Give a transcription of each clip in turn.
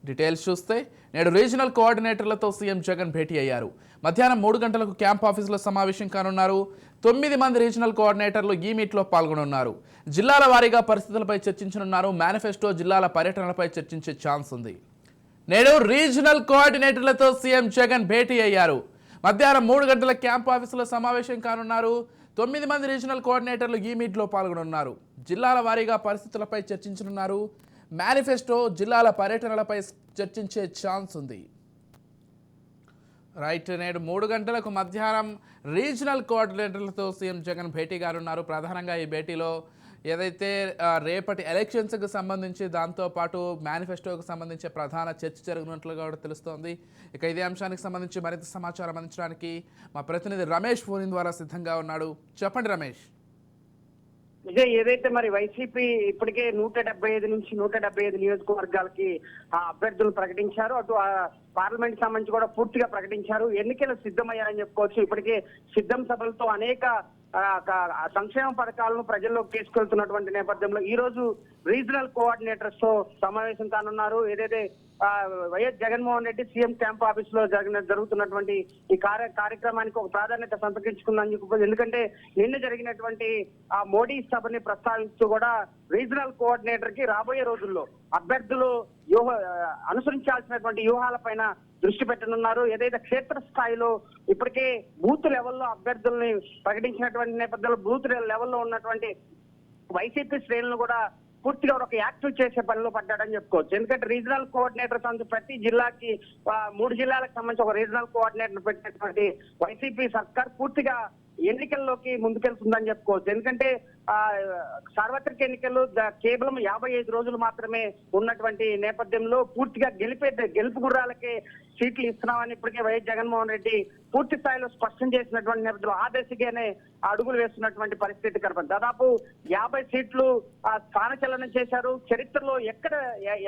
Details చూస్తే నేడు regional కోఆర్డినేటర్లతో CM Jagan భేటీ అయ్యారు. మధ్యాహ్నం 3 గంటలకు క్యాంప్ ఆఫీసులో సమావేశం కానున్నారు. 9 మంది రీజనల్ కోఆర్డినేటర్లు ఈ మీట్లో పాల్గొనున్నారు. జిల్లాల వారీగా పరిస్థితులపై చర్చించనున్నారు. మేనిఫెస్టో, జిల్లాల పర్యటనలపై చర్చించే ఛాన్స్ ఉంది. నేడు రీజనల్ కోఆర్డినేటర్లతో సీఎం జగన్ భేటీ అయ్యారు. మధ్యాహ్నం 3 గంటల క్యాంప్ ఆఫీసులో సమావేశం కానున్నారు. 9 మంది రీజనల్ కోఆర్డినేటర్లు ఈ మీట్లో పాల్గొనున్నారు. జిల్లాల వారీగా పరిస్థితులపై చర్చించనున్నారు. మేనిఫెస్టో, జిల్లాల పర్యటనలపై చర్చించే ఛాన్స్ ఉంది. రైట్, నేడు 3 గంటలకు మధ్యాహ్నం రీజనల్ కోఆర్డినేటర్లతో సీఎం జగన్ భేటీ కానున్నారు. ప్రధానంగా ఈ భేటీలో ఏదైతే రేపటి ఎలక్షన్స్కి సంబంధించి, దాంతోపాటు మేనిఫెస్టోకి సంబంధించి ప్రధాన చర్చ జరగనున్నట్లుగా కూడా తెలుస్తోంది. ఇక ఇదే అంశానికి సంబంధించి మరింత సమాచారం అందించడానికి మా ప్రతినిధి రమేష్ ఫోన్ ద్వారా సిద్ధంగా ఉన్నాడు. చెప్పండి రమేష్. విజయ్, ఏదైతే మరి వైసీపీ ఇప్పటికే 175 నుంచి 175 నియోజకవర్గాలకి అభ్యర్థులు ప్రకటించారు. అటు పార్లమెంట్ సంబంధించి కూడా పూర్తిగా ప్రకటించారు. ఎన్నికలు సిద్ధమయ్యారని చెప్పుకోవచ్చు. ఇప్పటికే సిద్ధం సభలతో అనేక సంక్షేమ పథకాలను ప్రజల్లోకి తీసుకెళ్తున్నటువంటి నేపథ్యంలో ఈ రోజు రీజనల్ కోఆర్డినేటర్స్ తో సమావేశం కానున్నారు. ఏదైతే YS Jaganmohan Reddy CM camp office లో జరుగుతున్నటువంటి ఈ కార్యక్రమానికి ఒక ప్రాధాన్యత సంతరించుకుందని చెప్పుకోవచ్చు. ఎందుకంటే నిన్న జరిగినటువంటి మోడీ సభని ప్రస్తావిస్తూ కూడా రీజనల్ కోఆర్డినేటర్ కి రాబోయే రోజుల్లో అభ్యర్థులు అనుసరించాల్సినటువంటి వ్యూహాలపైన దృష్టి పెట్టనున్నారు. ఏదైతే క్షేత్రస్థాయిలో ఇప్పటికే బూత్ లెవెల్లో అభ్యర్థుల్ని ప్రకటించినటువంటి నేపథ్యంలో బూత్ లెవెల్లో ఉన్నటువంటి వైసీపీ శ్రేణులను కూడా పూర్తిగా ఒక యాక్టివ్ చేసే పనిలో పడ్డాడని చెప్పుకోవచ్చు. ఎందుకంటే రీజనల్ కోఆర్డినేటర్స్ అంటూ ప్రతి జిల్లాకి 3 జిల్లాలకు సంబంధించి ఒక రీజనల్ కోఆర్డినేటర్ పెట్టినటువంటి వైసీపీ సర్కార్ పూర్తిగా ఎన్నికల్లోకి ముందుకెళ్తుందని చెప్పుకోవచ్చు. ఎందుకంటే సార్వత్రిక ఎన్నికలు కేవలం 55 రోజులు మాత్రమే ఉన్నటువంటి నేపథ్యంలో పూర్తిగా గెలుపు గుర్రాలకే సీట్లు ఇస్తున్నామని ఇప్పటికే వైఎస్ జగన్మోహన్ రెడ్డి పూర్తి స్థాయిలో స్పష్టం చేసినటువంటి నేపథ్యంలో ఆ దశగానే అడుగులు వేస్తున్నటువంటి పరిస్థితి కనపడింది. దాదాపు 50 సీట్లు స్థానచలనం చేశారు. చరిత్రలో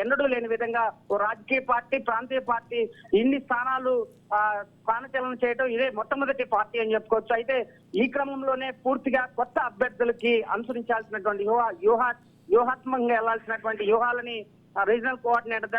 ఎన్నడూ లేని విధంగా ఓ రాజకీయ పార్టీ, ప్రాంతీయ పార్టీ ఇన్ని స్థానాలు స్థానచలనం చేయడం ఇదే మొట్టమొదటి పార్టీ అని చెప్పుకోవచ్చు. అయితే ఈ క్రమంలోనే పూర్తిగా కొత్త అభ్యర్థులకి అనుసరించాల్సినటువంటి వ్యూహాత్మకంగా వెళ్లాల్సినటువంటి వ్యూహాలని రీజనల్ కోఆర్డినేటర్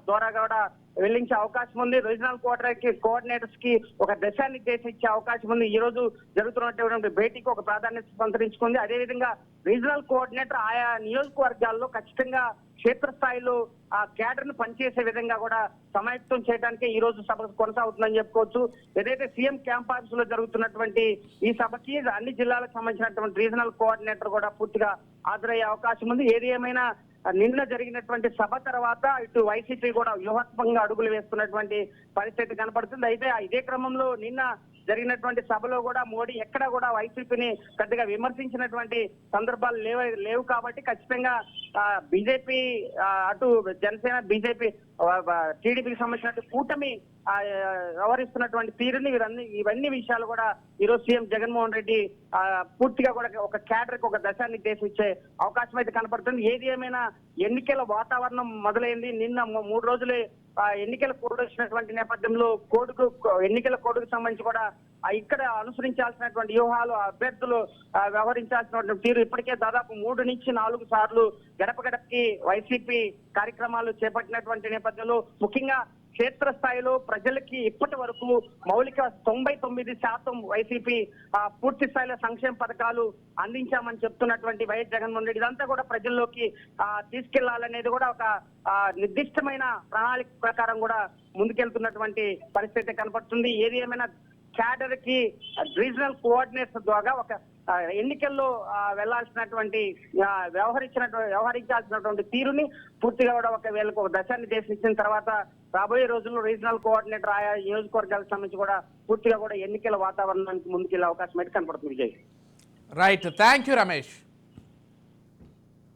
ద్వారా కూడా వెళ్లించే అవకాశం ఉంది. రీజనల్ కోఆర్డినేటర్స్ కి ఒక దిశానిర్దేశం ఇచ్చే అవకాశం ఉంది. ఈ రోజు జరుగుతున్నటువంటి భేటీకి ఒక ప్రాధాన్యత సంతరించుకుంది. అదేవిధంగా రీజనల్ కోఆర్డినేటర్ ఆయా నియోజకవర్గాల్లో ఖచ్చితంగా క్షేత్రస్థాయిలో ఆ క్యాడర్ ను పనిచేసే విధంగా కూడా సమాయత్తం చేయడానికి ఈ రోజు సభ కొనసాగుతుందని చెప్పుకోవచ్చు. ఏదైతే సీఎం క్యాంప్ ఆఫీస్ లో జరుగుతున్నటువంటి ఈ సభకి అన్ని జిల్లాలకు సంబంధించినటువంటి రీజనల్ కోఆర్డినేటర్ కూడా పూర్తిగా హాజరయ్యే అవకాశం ఉంది. ఏది ఏమైనా నిన్న జరిగినటువంటి సభ తర్వాత ఇటు వైసీపీ కూడా వ్యూహాత్మకంగా అడుగులు వేస్తున్నటువంటి పరిస్థితి కనపడుతుంది. అయితే ఇదే క్రమంలో నిన్న జరిగినటువంటి సభలో కూడా మోడీ ఎక్కడా కూడా వైసీపీని పెద్దగా విమర్శించినటువంటి సందర్భాలు లేవు కాబట్టి ఖచ్చితంగా బీజేపీ, అటు జనసేన, బీజేపీ, టీడీపీకి సంబంధించిన కూటమి వ్యవహరిస్తున్నటువంటి తీరుని ఇవన్నీ విషయాలు కూడా ఈరోజు సీఎం జగన్మోహన్ రెడ్డి పూర్తిగా కూడా ఒక క్యాడర్ కి ఒక దశానిర్దేశం ఇచ్చే అవకాశం అయితే కనపడుతుంది. ఏది ఏమైనా ఎన్నికల వాతావరణం మొదలైంది. నిన్న 3 రోజులే ఎన్నికల కోడ్ వచ్చినటువంటి నేపథ్యంలో ఎన్నికల కోడ్కు సంబంధించి కూడా ఇక్కడ అనుసరించాల్సినటువంటి వ్యూహాలు, అభ్యర్థులు వ్యవహరించాల్సినటువంటి తీరు ఇప్పటికే దాదాపు 3 నుంచి 4 సార్లు గడప గడపకి వైసీపీ కార్యక్రమాలు చేపట్టినటువంటి నేపథ్యంలో ముఖ్యంగా క్షేత్రస్థాయిలో ప్రజలకి ఇప్పటి వరకు మౌలిక 99% వైసీపీ పూర్తి స్థాయిలో సంక్షేమ పథకాలు అందించామని చెప్తున్నటువంటి వైఎస్ జగన్మోహన్ రెడ్డి ఇదంతా కూడా ప్రజల్లోకి తీసుకెళ్లాలనేది కూడా ఒక నిర్దిష్టమైన ప్రణాళిక ప్రకారం కూడా ముందుకెళ్తున్నటువంటి పరిస్థితి కనపడుతుంది. ఏది ఏమైనా క్యాడర్ కి రీజనల్ కోఆర్డినేటర్ ద్వారా ఒక ఎన్నికల్లో వెళ్లాల్సినటువంటి వ్యవహరించాల్సినటువంటి తీరుని పూర్తిగా కూడా వీళ్ళకి ఒక దశానిర్దేశం ఇచ్చిన తర్వాత రాబోయే రోజుల్లో రీజనల్ కోఆర్డినేటర్ ఆయా నియోజకవర్గాలకు సంబంధించి కూడా పూర్తిగా కూడా ఎన్నికల వాతావరణానికి ముందుకెళ్లే అవకాశం అయితే కనపడుతుంది. Vijay, right, thank you Ramesh.